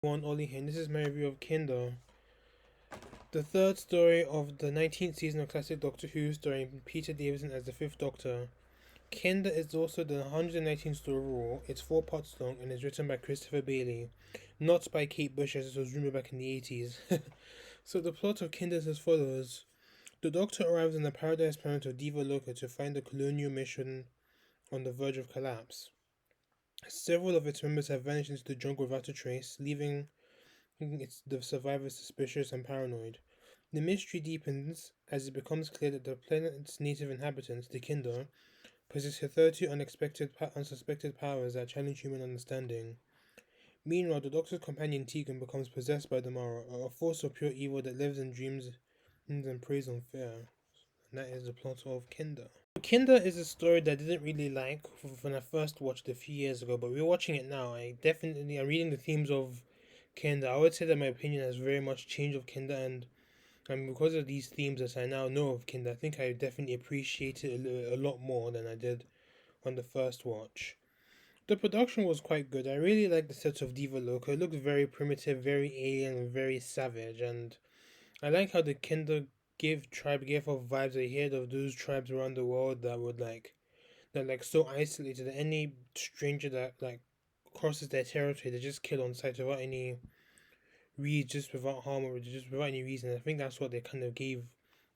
One Oli here, and this is my review of Kinder, the third story of the 19th season of classic Doctor Who, starring Peter Davison as the Fifth Doctor. Kinder is also the 119th story overall. It's 4 parts long and is written by Christopher Bailey, not by Kate Bush as it was rumored back in the 80s. So the plot of Kinder is as follows. The Doctor arrives on the paradise planet of Diva Loca to find the colonial mission on the verge of collapse. Several of its members have vanished into the jungle without a trace, leaving the survivors suspicious and paranoid. The mystery deepens as it becomes clear that the planet's native inhabitants, the Kinder, possess hitherto unsuspected powers that challenge human understanding. Meanwhile, the Doctor's companion Teagan becomes possessed by the Mara, a force of pure evil that lives in dreams and preys on fear. And that is the plot of Kinder. Kinder is a story that I didn't really like when I first watched it a few years ago, but rewatching it now, I'm reading the themes of Kinder. I would say that my opinion has very much changed of Kinder, and because of these themes that I now know of Kinder, I think I definitely appreciate it a lot more than I did on the first watch. The production was quite good. I really like the sets of Diva Loca. It looked very primitive, very alien, and very savage, and I like how the Kinder gave off vibes I heard of those tribes around the world that so isolated that any stranger that crosses their territory they just kill on sight without any just without harm or just without any reason. I think that's what they kind of gave.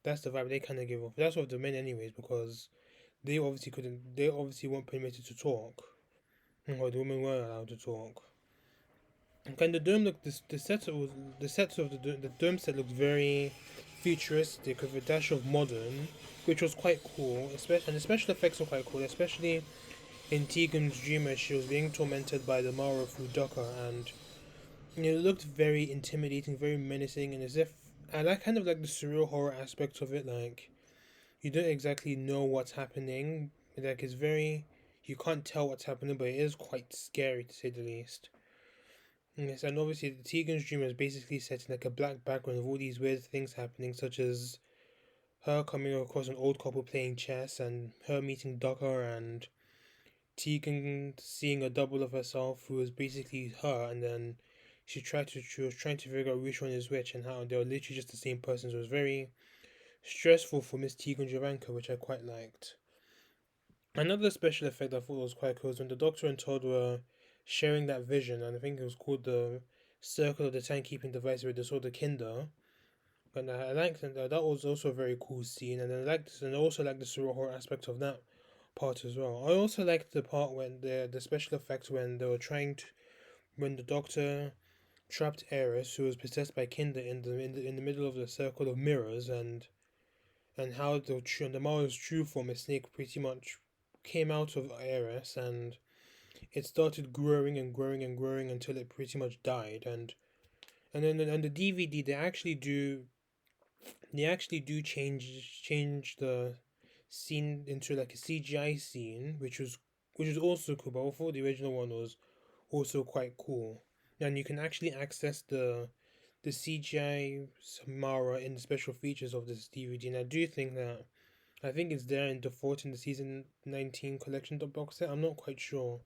That's the vibe they kind of gave off. That's what the men, anyways, because they obviously couldn't. They obviously weren't permitted to talk, or the women weren't allowed to talk. And kind of dome looked. The sets of the dome set looked very futuristic with a dash of modern, which was quite cool. Especially and the special effects were quite cool, especially in Tegan's dream as she was being tormented by the Mara through Dukkha, and it looked very intimidating, very menacing, and as if I kind of like the surreal horror aspect of it. Like you don't exactly know what's happening. Like it's very you can't tell what's happening, but it is quite scary to say the least. Yes, and obviously the Tegan's dream is basically set in like a black background of all these weird things happening, such as her coming across an old couple playing chess, and her meeting Dukkha, and Tegan seeing a double of herself who was basically her, and then she was trying to figure out which one is which and how they were literally just the same person. So it was very stressful for Miss Tegan Javanka, which I quite liked. Another special effect I thought was quite cool was when the Doctor and Todd were sharing that vision, and I think it was called the Circle of the Timekeeping Device, where they saw the Kinder. And I liked that. That was also a very cool scene, and I also liked the surreal horror aspect of that part as well. I also liked the part when the special effects when they were when the Doctor trapped Eris, who was possessed by Kinder, in the middle of the circle of mirrors, and how the Mara's true form, a snake, pretty much came out of Eris, and it started growing and growing and growing until it pretty much died. And then on the DVD, they actually do change the scene into like a CGI scene, which was also cool. But I thought the original one was also quite cool. And you can actually access the CGI Samara in the special features of this DVD. And I think it's there in default in the season 19 collection box set. I'm not quite sure.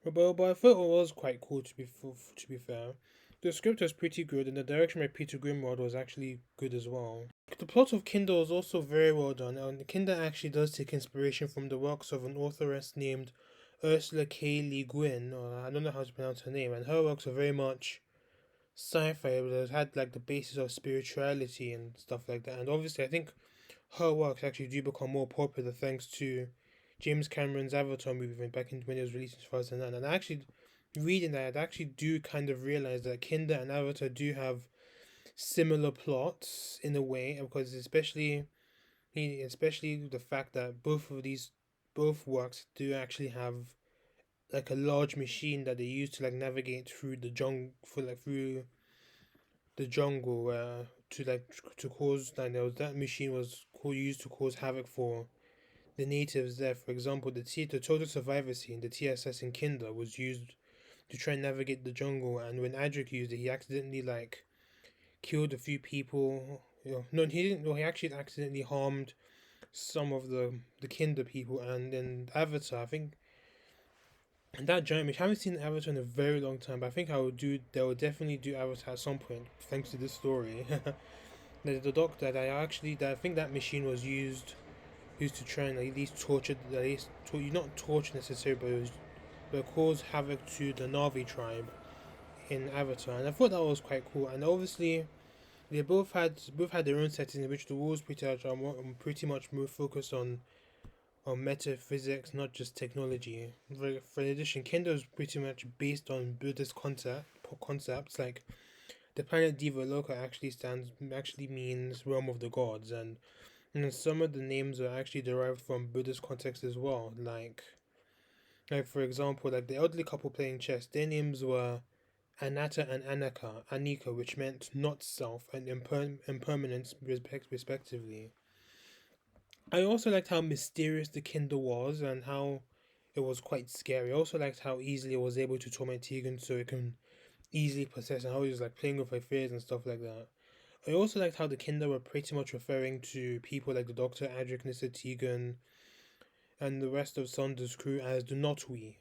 But I thought it was quite cool to be fair. The script was pretty good, and the direction by Peter Grimrod was actually good as well. The plot of Kinder was also very well done, and Kinder actually does take inspiration from the works of an authoress named Ursula K. Le Guin, or I don't know how to pronounce her name, and her works are very much sci-fi, but it had like the basis of spirituality and stuff like that. And obviously, I think her works actually do become more popular thanks to James Cameron's Avatar movie back in when it was released in 2009. And I actually reading that, I actually do kind of realize that Kinder and Avatar do have similar plots in a way, because especially the fact that both works do actually have like a large machine that they use to like navigate through the jungle through the jungle to cause that machine was used to cause havoc for the natives there. For example, the total survivor scene, the TSS in Kinder, was used to try and navigate the jungle, and when Adric used it, he accidentally killed a few people. No, he didn't. No, he actually accidentally harmed some of the Kinder people. And in Avatar, I think And that giant machine, I haven't seen Avatar in a very long time, but I think they will definitely do Avatar at some point, thanks to this story. The doctor that I think that machine was used to try and at least torture, not torture necessarily, but cause havoc to the Na'vi tribe in Avatar, and I thought that was quite cool. And obviously, they both had their own settings in which the rules pretty much more focused on metaphysics, not just technology. For in addition, Kendo is pretty much based on Buddhist concepts like the planet Loka actually means realm of the gods, and some of the names are actually derived from Buddhist context as well. Like for example, like the elderly couple playing chess, their names were Anatta and Anika, which meant not self and impermanence, respectively. I also liked how mysterious the Kindle was and how it was quite scary. I also liked how easily it was able to torment Teagan so it can easily possess, and how he was like playing with her fears and stuff like that. I also liked how the Kindle were pretty much referring to people like the Doctor, Adric, Nissa, Teagan, and the rest of Saunders' crew as the Not We.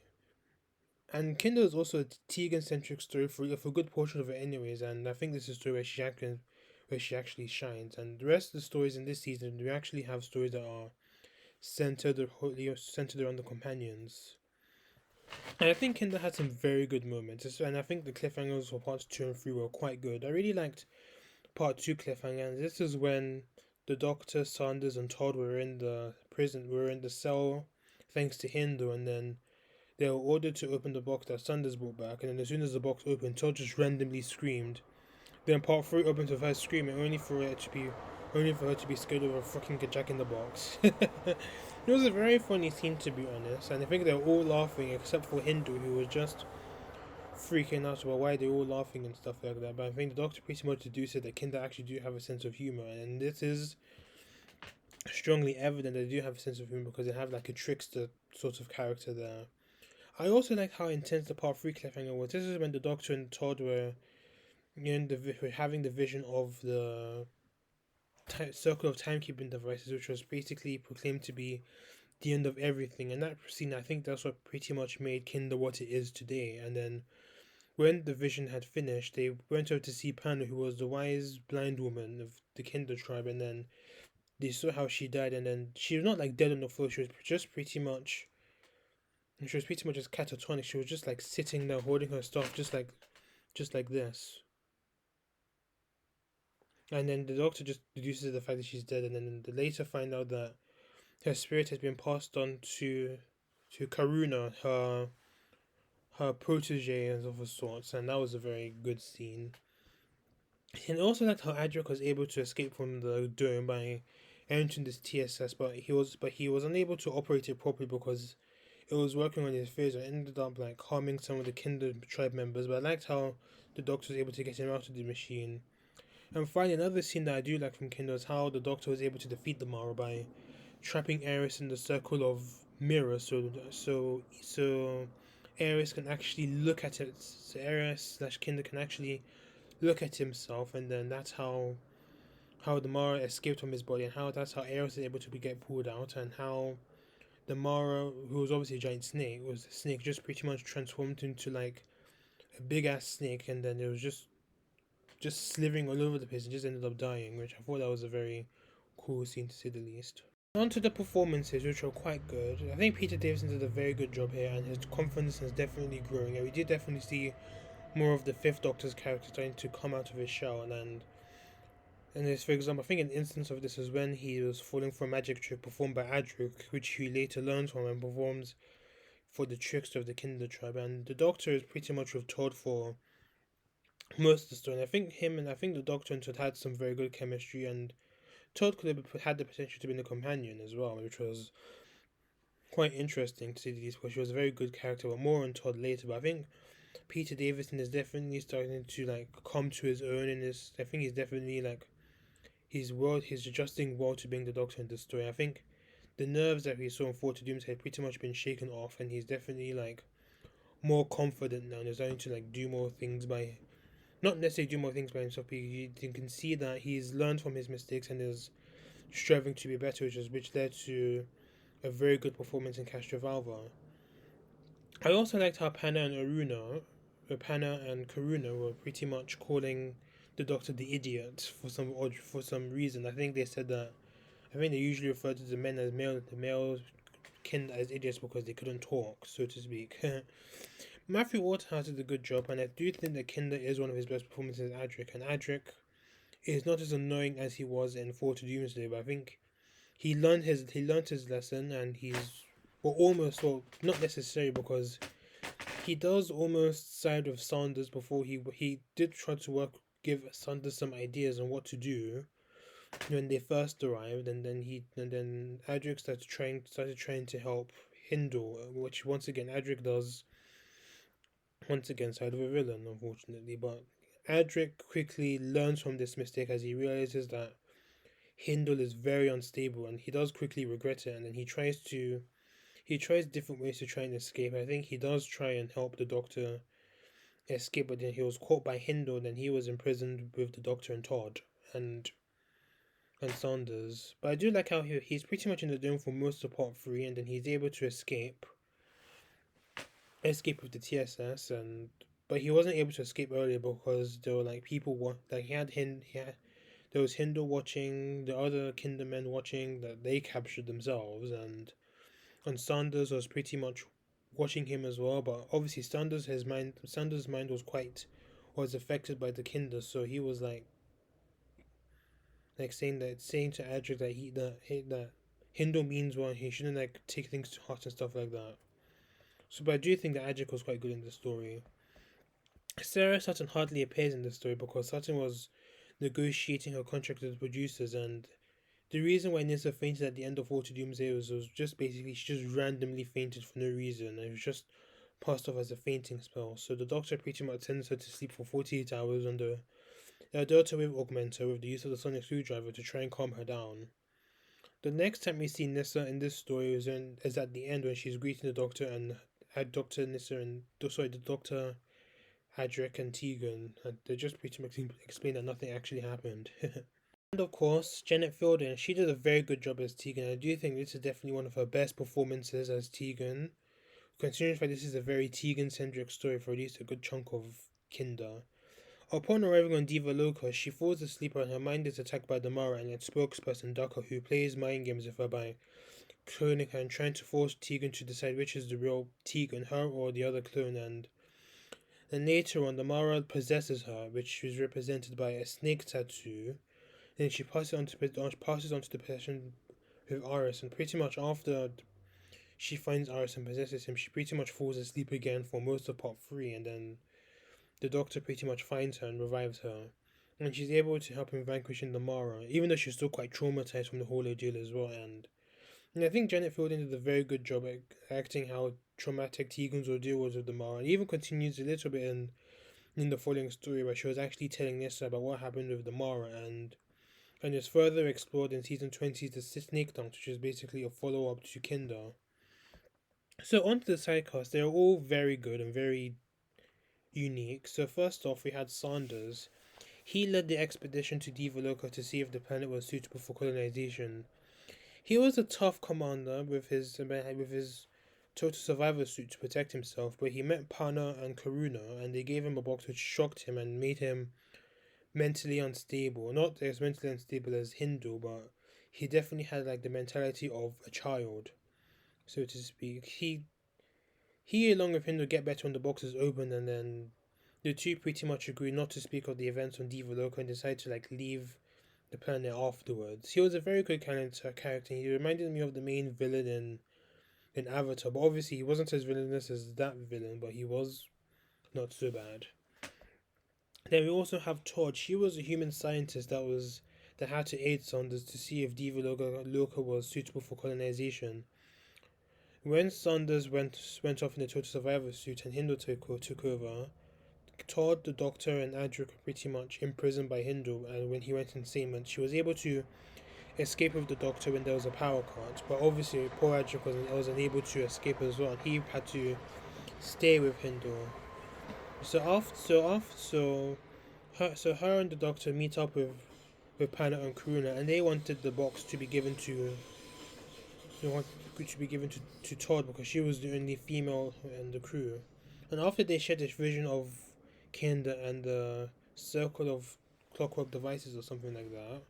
And Kindle is also a Tegan centric story for a good portion of it, anyways. And I think this is a story where she actually shines. And the rest of the stories in this season, we actually have stories that are centered around the companions. And I think Kindle had some very good moments, and I think the cliffhangers for parts 2 and 3 were quite good. I really liked part 2 cliffhanger, and this is when the Doctor, Sanders, and Todd were in the cell, thanks to Hindu, and then they were ordered to open the box that Sanders brought back, and then as soon as the box opened, Todd just randomly screamed. Then part 3 opens with her screaming, only for her to be scared of a fucking Jack in the Box. It was a very funny scene, to be honest, and I think they were all laughing except for Hindu, who was just freaking out about why they're all laughing and stuff like that. But I think the Doctor pretty much deduced that Kinder actually do have a sense of humor, and this is strongly evident that they do have a sense of humor because they have like a trickster sort of character there. I also like how intense the part 3 cliffhanger was. This is when the Doctor and Todd were were having the vision of the circle of timekeeping devices, which was basically proclaimed to be the end of everything. And that scene, I think that's what pretty much made Kinder what it is today. And then when the vision had finished, they went over to see Pano, who was the wise blind woman of the Kinder tribe, and then they saw how she died. And then she was not like dead on the floor; she was pretty much just catatonic. She was just like sitting there holding her stuff, just like this. And then the doctor just deduces the fact that she's dead, and then they later find out that her spirit has been passed on to Karuna, her protege of a sorts, and that was a very good scene. And also liked how Adric was able to escape from the dome by entering this TSS, but he was unable to operate it properly because it was working on his fears and ended up like harming some of the Kindred tribe members. But I liked how the Doctor was able to get him out of the machine. And finally, another scene that I do like from Kindle is how the Doctor was able to defeat the Mara by trapping Ares in the circle of mirrors. So Ares can actually look at it. So Ares/Kindle can actually look at himself, and then that's how the Mara escaped from his body, and how that's how Ares is able to get pulled out, and how the Mara, who was obviously a giant snake, was a snake just pretty much transformed into like a big ass snake, and then it was just slithering all over the place and just ended up dying, which I thought that was a very cool scene to say the least. On to the performances, which were quite good. I think Peter Davison did a very good job here, and his confidence is definitely growing. And we did definitely see more of the Fifth Doctor's character starting to come out of his shell. And there's, for example, I think an instance of this is when he was falling for a magic trick performed by Adric, which he later learns from and performs for the trickster of the Kinder tribe. And the Doctor is pretty much with Todd for most of the story. And I think the Doctor and Todd had some very good chemistry, and Todd could have had the potential to be the companion as well, which was quite interesting to see these because she was a very good character. But more on Todd later. But I think Peter Davison is definitely starting to like come to his own in this. I think he's definitely like he's adjusting well to being the Doctor in this story. I think the nerves that we saw in 40 Doomsday had pretty much been shaken off, and he's definitely like more confident now, and he's starting to like do more things by not necessarily do more things by himself, but you can see that he's learned from his mistakes and is striving to be better, which led to a very good performance in Castrovalva. I also liked how Panna and Karuna were pretty much calling the Doctor the idiot for some reason. I think they said that. I think they usually refer to the male kin as idiots because they couldn't talk, so to speak. Matthew Waterhouse did a good job, and I do think that Kinder is one of his best performances as Adric. And Adric is not as annoying as he was in Fall to Doomsday, but I think he learned his lesson, and he's almost not necessary because he does almost side with Sanders before he did try to give Sanders some ideas on what to do when they first arrived, and then Adric started trying to help Hindle, which once again Adric does once again side of a villain, unfortunately. But Adric quickly learns from this mistake as he realizes that Hindle is very unstable, and he does quickly regret it, and then he tries different ways to try and escape. I think he does try and help the Doctor escape, but then he was caught by Hindle, and he was imprisoned with the Doctor and Todd and Saunders. But I do like how he's pretty much in the dome for most of part 3, and then he's able to escape with the TSS, and but he wasn't able to escape earlier because there were like there was Hindle watching, the other Kindermen watching that they captured themselves, and Sanders was pretty much watching him as well. But obviously Sanders' mind was affected by the Kinder, so he was like saying to Adric that Hindle means well, he shouldn't like take things to heart and stuff like that. So, but I do think that Adric was quite good in the story. Sarah Sutton hardly appears in the story because Sutton was negotiating her contract with the producers, and the reason why Nyssa fainted at the end of War to Doomsday was just basically she just randomly fainted for no reason, and it was just passed off as a fainting spell. So the Doctor pretty much sends her to sleep for 48 hours under a Delta Wave augmenter with the use of the sonic screwdriver to try and calm her down. The next time we see Nyssa in this story is at the end when she's greeting the Doctor and Doctor Nyssa and the Doctor Adric and Teagan, and they just pretty much explain that nothing actually happened. And of course, Janet Fielding, she did a very good job as Teagan. I do think this is definitely one of her best performances as Teagan, considering the fact this is a very Teagan-centric story for at least a good chunk of Kinder. Upon arriving on Diva Loca, she falls asleep and her mind is attacked by the Mara and its spokesperson Ducker, who plays mind games with her by cloning her and trying to force Teagan to decide which is the real Teagan, her or the other clone, and then later on the Mara possesses her, which is represented by a snake tattoo. Then she passes on to the possession with Aris, and pretty much after she finds Aris and possesses him, she pretty much falls asleep again for most of part 3, and then the Doctor pretty much finds her and revives her. And she's able to help him vanquishing the Mara, even though she's still quite traumatized from the whole ordeal as well. And I think Janet Fielding did a very good job at acting how traumatic Tegan's ordeal was with the Mara, and even continues a little bit in the following story where she was actually telling Nissa about what happened with the Mara, and is further explored in season 20's The Snake Dance, which is basically a follow up to Kinder. So on to the sidecast, they're all very good and very unique. So first off, we had Sanders. He led the expedition to Diva Loca to see if the planet was suitable for colonization. He was a tough commander with his total survivor suit to protect himself, but he met Pana and Karuna, and they gave him a box which shocked him and made him mentally unstable. Not as mentally unstable as Hindu, but he definitely had like the mentality of a child, so to speak. He along with Hindu get better when the box is open, and then the two pretty much agree not to speak of the events on Diva Loca and decide to like leave the planet afterwards. He was a very good character. He reminded me of the main villain in Avatar, but obviously he wasn't as villainous as that villain, but he was not so bad. Then we also have Todd. She was a human scientist that had to aid Saunders to see if Diva Loca was suitable for colonization. When Saunders went off in the total survivor suit and Hindle took over, Todd, the Doctor, and Adric were pretty much imprisoned by Hindle, and when he went insane, and she was able to escape with the Doctor when there was a power cut, but obviously poor Adric was unable to escape as well, and he had to stay with Hindle. Her and the Doctor meet up with Pana and Karuna, and they wanted the box to be given to to be given to Todd because she was the only female in the crew. And after they shared this vision of Kinder and the circle of clockwork devices or something like that,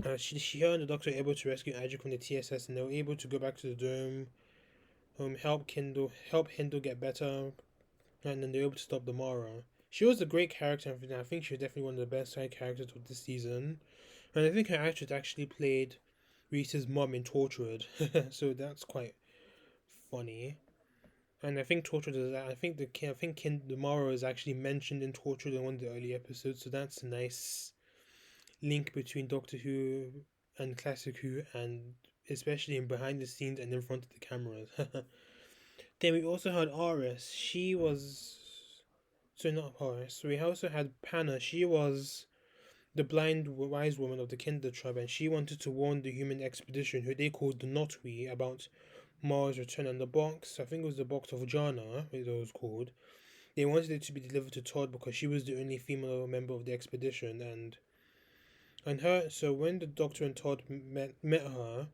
her and the Doctor were able to rescue Adric from the TSS, and they were able to go back to the dome, help Hindle get better, and then they were able to stop the Mara. She was a great character, and I think she was definitely one of the best side characters of this season. And I think her actress actually played Reese's mom in Torchwood, so that's quite funny. And I think Torchwood is. The Mara is actually mentioned in Torchwood in one of the early episodes, so that's a nice link between Doctor Who and Classic Who, and especially in behind the scenes and in front of the cameras. Then we also had Aris. She was not Aris. We also had Panna. She was the blind wise woman of the Kinder tribe, and she wanted to warn the human expedition, who they called the Notwe, about Mars' return. And the box, I think it was the box of Jana, it was called. They wanted it to be delivered to Todd because she was the only female member of the expedition, and her. So when the Doctor and Todd met her,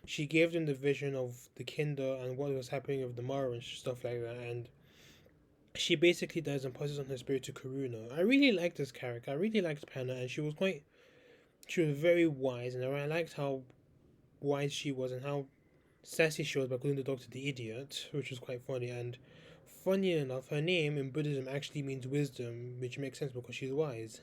she gave them the vision of the Kinder and what was happening with the Mara and stuff like that, and she basically dies and passes on her spirit to Karuna. I really liked this character. I really liked Panna, and she was very wise, and I liked how wise she was and how sassy she was by calling the Doctor the idiot, which was quite funny. And funny enough, her name in Buddhism actually means wisdom, which makes sense because she's wise.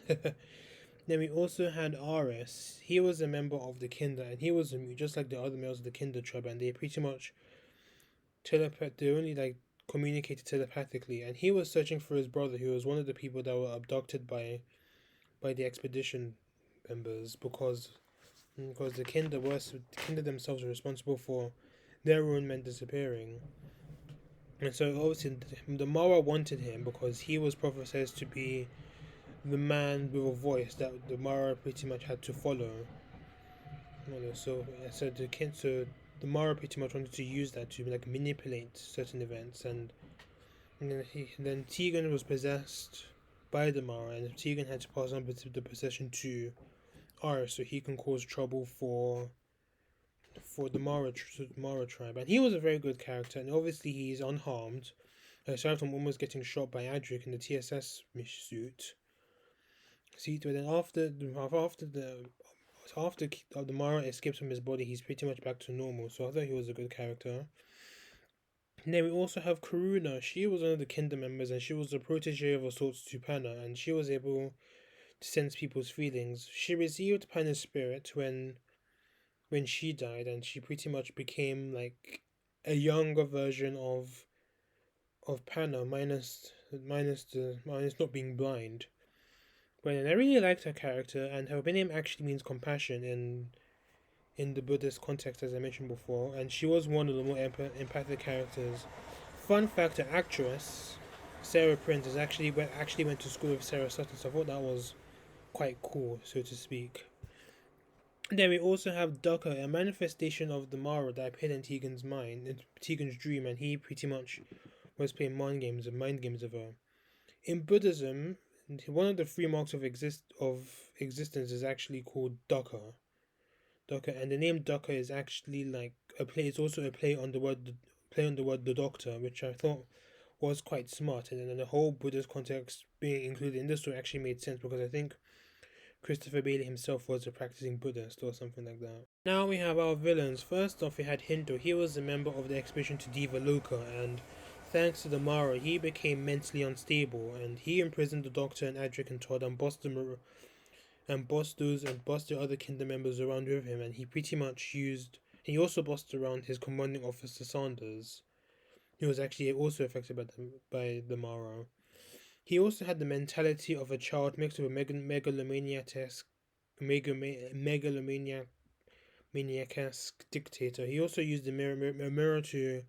Then we also had Aris. He was a member of the Kinder, and he was just like the other males of the Kinder tribe, and they pretty much they only communicated telepathically. And he was searching for his brother, who was one of the people that were abducted by the expedition members because the Kinder themselves were responsible for their own men disappearing. And so obviously the Mara wanted him because he was prophesied to be the man with a voice that the Mara pretty much had to follow. The Mara pretty much wanted to use that to manipulate certain events, and then Teagan was possessed by the Mara, and Teagan had to pass on the possession to R, so he can cause trouble for the Mara tribe. And he was a very good character, and obviously he's unharmed, aside from almost getting shot by Adric in the TSS suit. But then after the Mara escapes from his body, he's pretty much back to normal. So I thought he was a good character. And then we also have Karuna. She was one of the Kinder members, and she was a protege of a sorts to Panna, and she was able to sense people's feelings. She received Panna's spirit when she died, and she pretty much became like a younger version of Panna, minus not being blind. But I really liked her character, and her name actually means compassion in the Buddhist context, as I mentioned before, and she was one of the more empathic characters. Fun fact: her actress Sarah Prince actually went to school with Sarah Sutton, so I thought that was quite cool, so to speak. And then we also have Ducker, a manifestation of the Mara that appeared in Tegan's dream, and he pretty much was playing mind games of her. In Buddhism, one of the three marks of existence is actually called Dukkha. And the name Dukkha is actually like a play. It's also a play on the word the Doctor, which I thought was quite smart. And then the whole Buddhist context being included in this story actually made sense because I think Christopher Bailey himself was a practicing Buddhist or something like that. Now we have our villains. First off, we had Hindu. He was a member of the expedition to Diva Loka, and thanks to the Mara, he became mentally unstable, and he imprisoned the Doctor and Adric and Todd and bossed the other Kinder members around with him, and he pretty much he also bossed around his commanding officer Sanders, who was actually also affected by the Mara. He also had the mentality of a child mixed with a megalomaniac dictator. He also used the mirror to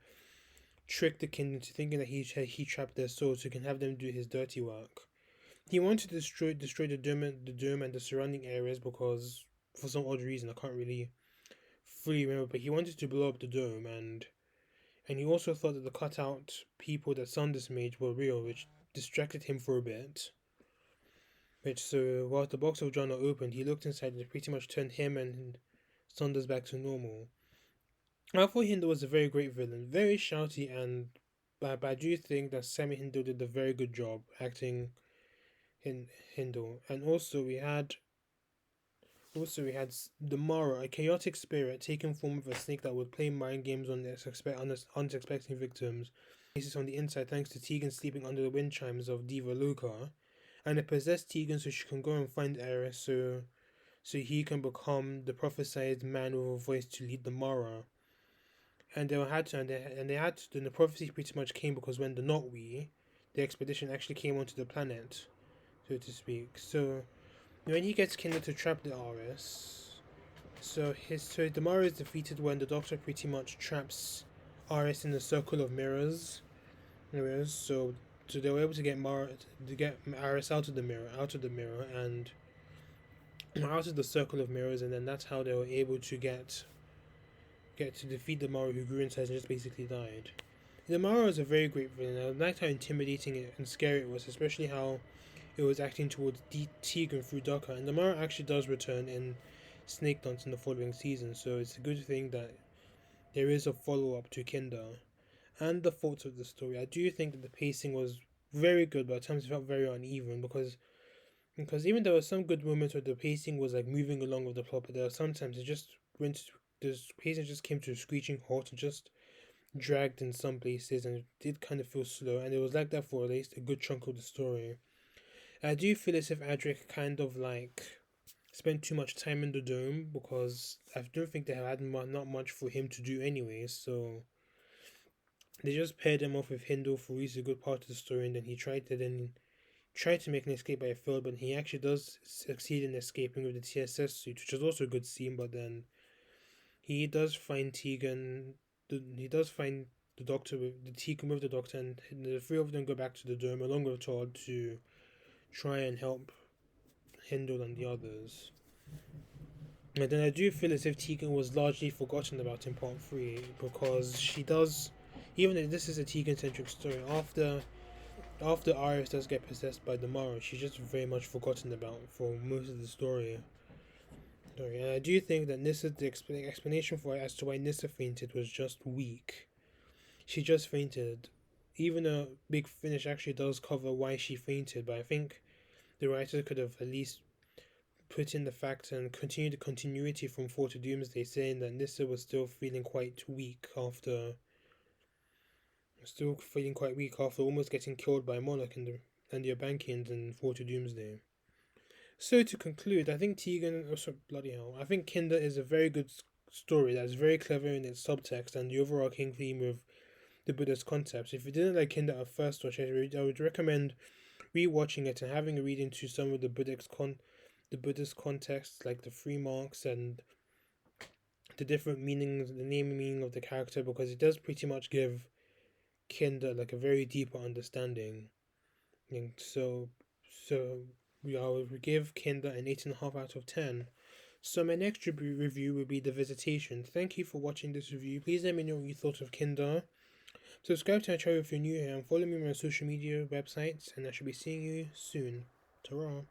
trick the kingdom into thinking that he trapped their souls so he can have them do his dirty work. He wanted to destroy the dome and the surrounding areas because, for some odd reason, I can't really fully remember, but he wanted to blow up the dome, and he also thought that the cutout people that Sanders made were real, which distracted him for a bit. So while the box of Jana opened, he looked inside and it pretty much turned him and Sanders back to normal. I thought Hindo was a very great villain, very shouty, and but I do think that Sammy Hindo did a very good job acting in Hindo. And also we had the Mara, a chaotic spirit taking form of a snake that would play mind games on their unsuspecting victims. Basis on the inside thanks to Teagan sleeping under the wind chimes of Diva Luca, and it possessed Teagan so she can go and find Eris so he can become the prophesied man with a voice to lead the Mara. And they had to, and they had to, and the prophecy pretty much came because when the expedition actually came onto the planet, so to speak. So when he gets Kinder to trap the RS, so the Mara is defeated when the Doctor pretty much traps RS in the circle of mirrors. So they were able to get RS out of the mirror, and out of the circle of mirrors, and then that's how they were able to get to defeat the Mara, who grew in size and just basically died. The Mara was a very great villain. I liked how intimidating and scary it was, especially how it was acting towards Teagan through Ducker. And the Mara actually does return in Snake Dance in the following season, so it's a good thing that there is a follow up to Kinder. And the faults of the story, I do think that the pacing was very good, but at times it felt very uneven because even there were some good moments where the pacing was like moving along with the plot, but there were sometimes it just went this pacing just came to a screeching halt and just dragged in some places, and it did kind of feel slow, and it was like that for at least a good chunk of the story. I do feel as if Adric kind of like spent too much time in the dome because I don't think they had not much for him to do anyway, so they just paired him off with Hindle for at least a good part of the story, and then he tried to make an escape, but it failed. But he actually does succeed in escaping with the TSS suit, which is also a good scene. But then he does find Teagan. He does find the Doctor with the Teagan with the Doctor, and the three of them go back to the dome along with Todd to try and help Hindle and the others. And then I do feel as if Teagan was largely forgotten about in part 3 because she does, even if this is a Teagan centric story, after Iris does get possessed by the Mara, she's just very much forgotten about for most of the story. And I do think that the explanation for it as to why Nyssa fainted was just weak. She just fainted. Even though Big Finish actually does cover why she fainted, but I think the writer could have at least put in the facts and continue the continuity from 4 to Doomsday, saying that Nyssa was still feeling quite weak after almost getting killed by Monarch and the Abankians in 4 to Doomsday. So to conclude, I think I think Kinder is a very good story that's very clever in its subtext and the overarching theme of the Buddhist concepts. If you didn't like Kinder at first watch, I would recommend rewatching it and having a read into some of the Buddhist contexts, like the three marks and the different meanings, the naming meaning of the character, because it does pretty much give Kinder like a very deeper understanding. And so I will give Kinder an 8.5 out of 10. So my next review will be The Visitation. Thank you for watching this review. Please let me know what you thought of Kinder. Subscribe to my channel if you're new here and follow me on my social media websites, and I shall be seeing you soon. Ta-ra.